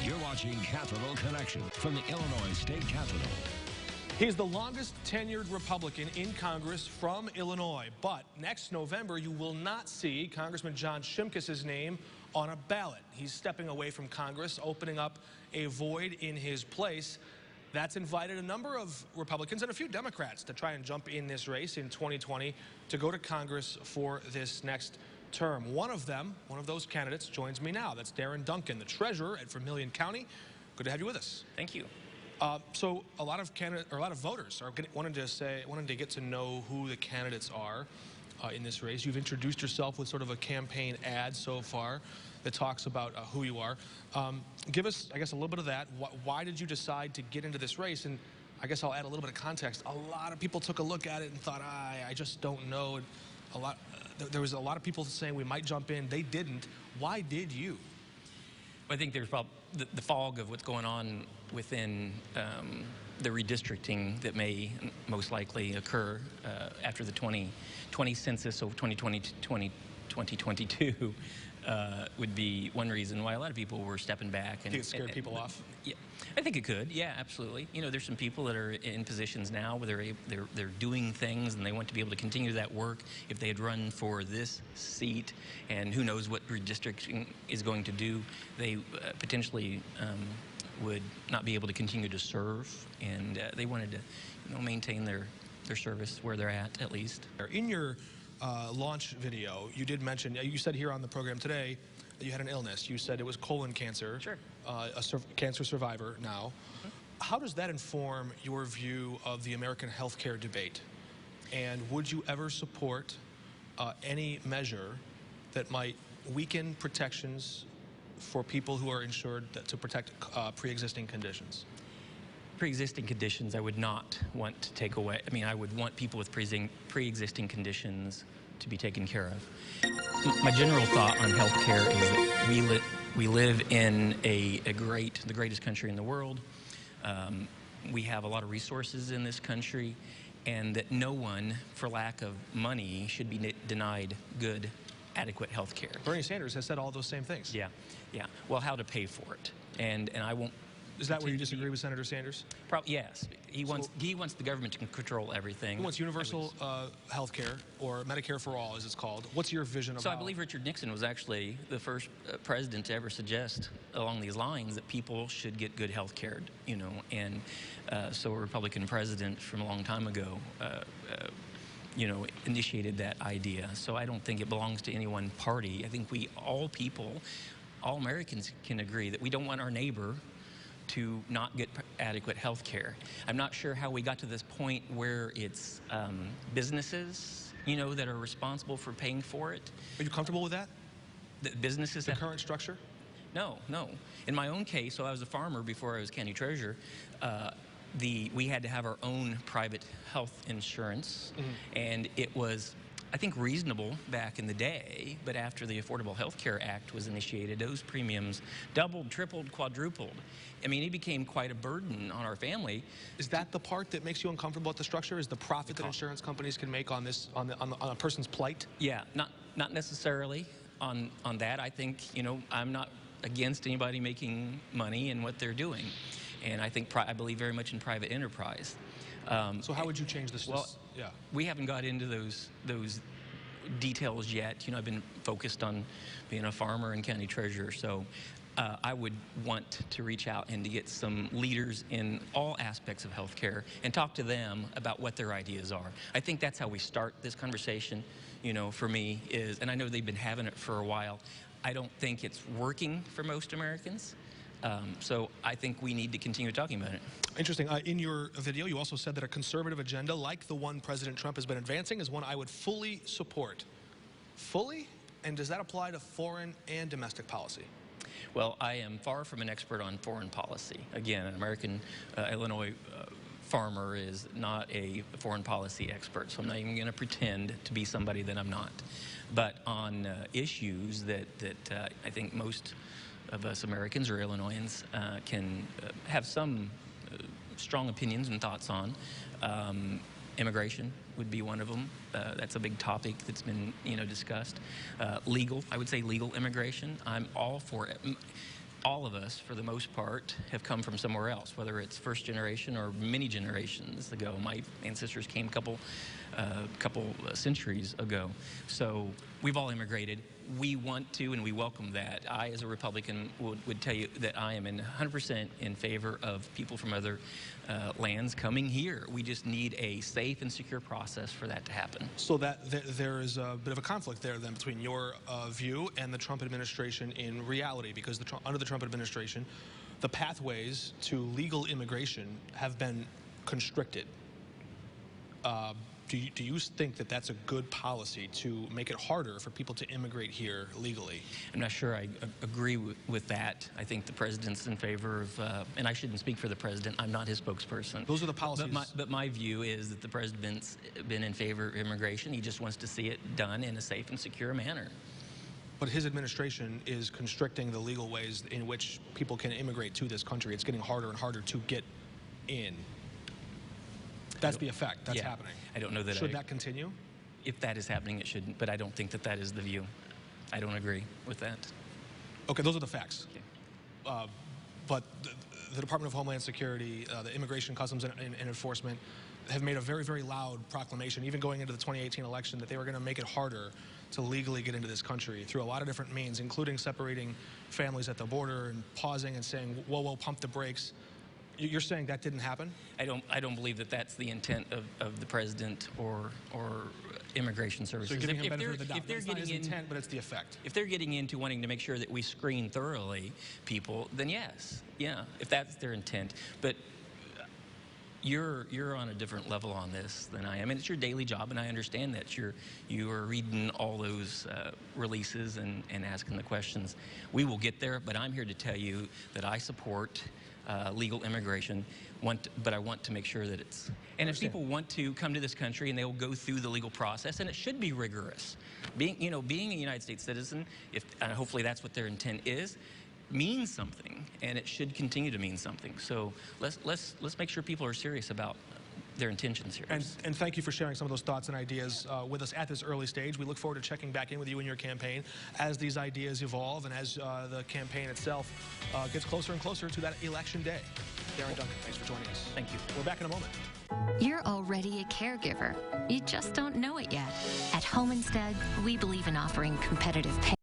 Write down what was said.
You're watching Capital Connection from the Illinois State Capitol. He's the longest tenured Republican in Congress from Illinois. But next November, you will not see Congressman John Shimkus's name on a ballot. He's stepping away from Congress, opening up a void in his place. That's invited a number of Republicans and a few Democrats to try and jump in this race in 2020 to go to Congress for this next term. One of those candidates joins me now. That's Darren Duncan, the treasurer at Vermilion County. Good to have you with us. Thank you. So a lot of voters are wanting to get to know who the candidates are in this race. You've introduced yourself with sort of a campaign ad so far that talks about who you are. Give us, I guess, a little bit of that. Why did you decide to get into this race? And I guess I'll add a little bit of context. A lot of people took a look at it and thought, I just don't know. There was a lot of people saying we might jump in. They didn't. Why did you? I think there's probably the fog of what's going on within the redistricting that may most likely occur after the 2020 census, so 2022 would be one reason why a lot of people were stepping back. And it scared people off? Yeah, I think it could. Yeah, absolutely. You know, there's some people that are in positions now where they're doing things and they want to be able to continue that work if they had run for this seat, and who knows what redistricting is going to do. They potentially would not be able to continue to serve, and they wanted to, maintain their service where they're at least. In your launch video, you did mention, you said here on the program today that you had an illness. You said it was colon cancer. Sure. A cancer survivor now. Mm-hmm. How does that inform your view of the American healthcare debate? And would you ever support any measure that might weaken protections for people who are insured to protect pre-existing conditions? Pre-existing conditions I would not want to take away. I mean, I would want people with pre-existing conditions to be taken care of. My general thought on healthcare is that we live in the greatest country in the world. We have a lot of resources in this country, and that no one, for lack of money, should be denied good, adequate health care. Bernie Sanders has said all those same things. Yeah. Well, how to pay for it, and I won't. Is that where you disagree with Senator Sanders? Yes. He wants the government to control everything. He wants universal health care, or Medicare for all, as it's called. What's your vision of So I believe Richard Nixon was actually the first president to ever suggest along these lines that people should get good health care, and so a Republican president from a long time ago initiated that idea. So I don't think it belongs to any one party. I think all Americans can agree that we don't want our neighbor to not get adequate health care. I'm not sure how we got to this point where it's businesses, that are responsible for paying for it. Are you comfortable with that? The businesses? The current structure? No. In my own case, so I was a farmer before I was county treasurer. We had to have our own private health insurance, and it was, I think, reasonable back in the day, but after the Affordable Health Care Act was initiated, those premiums doubled, tripled, quadrupled. I mean, it became quite a burden on our family. Is that the part that makes you uncomfortable with the structure? Is the profit that insurance companies can make on a person's plight? Yeah, not necessarily on that. I think, I'm not against anybody making money in what they're doing, and I believe very much in private enterprise. So how would you change this? Well, we haven't got into those details yet. I've been focused on being a farmer and county treasurer, so I would want to reach out and to get some leaders in all aspects of healthcare and talk to them about what their ideas are. I think that's how we start this conversation, for me, and I know they've been having it for a while. I don't think it's working for most Americans. So I think we need to continue talking about it. Interesting. In your video, you also said that a conservative agenda like the one President Trump has been advancing is one I would fully support. Fully? And does that apply to foreign and domestic policy? Well, I am far from an expert on foreign policy. Again, an American Illinois farmer is not a foreign policy expert, so I'm not even going to pretend to be somebody that I'm not. But on issues that I think most of us Americans or Illinoisans can have some strong opinions and thoughts on. Immigration would be one of them. That's a big topic that's been, discussed. I would say legal immigration. I'm all for it. all of us, for the most part, have come from somewhere else, whether it's first generation or many generations ago. My ancestors came a couple centuries ago. So we've all immigrated. We want to, and we welcome that. I, as a Republican, would tell you that I am 100% in favor of people from other lands coming here. We just need a safe and secure process for that to happen. So that there is a bit of a conflict there then between your view and the Trump administration in reality, because under the Trump administration, the pathways to legal immigration have been constricted. Do you think that that's a good policy to make it harder for people to immigrate here legally? I'm not sure I agree with that. I think the president's in favor of, and I shouldn't speak for the president. I'm not his spokesperson. Those are the policies. But my view is that the president's been in favor of immigration. He just wants to see it done in a safe and secure manner. But his administration is constricting the legal ways in which people can immigrate to this country. It's getting harder and harder to get in. That's the effect that's happening. I don't know that. Should that continue? If that is happening, it shouldn't. But I don't think that that is the view. I don't agree with that. Okay, those are the facts. Okay. But the Department of Homeland Security, the Immigration, Customs, and Enforcement have made a very, very loud proclamation, even going into the 2018 election, that they were going to make it harder to legally get into this country through a lot of different means, including separating families at the border and pausing and saying, whoa, whoa, pump the brakes. You're saying that didn't happen? I don't believe that that's the intent of the president or immigration services. So you're giving him benefit of the doubt. If they're It's not getting his intent, but it's the effect. If they're getting into wanting to make sure that we screen thoroughly people, then yes, yeah, if that's their intent. But you're on a different level on this than I am, and it's your daily job, and I understand that you are reading all those releases and asking the questions. We will get there, but I'm here to tell you that I support legal immigration, but I want to make sure that it's, and if people want to come to this country and they will go through the legal process, and it should be rigorous. Being a United States citizen, and hopefully that's what their intent is, means something, and it should continue to mean something. So let's make sure people are serious about their intentions here. And thank you for sharing some of those thoughts and ideas with us at this early stage. We look forward to checking back in with you and your campaign as these ideas evolve and as the campaign itself gets closer and closer to that election day. Darren, Duncan, thanks for joining us. Thank you. We're back in a moment. You're already a caregiver. You just don't know it yet. At Home Instead, we believe in offering competitive pay.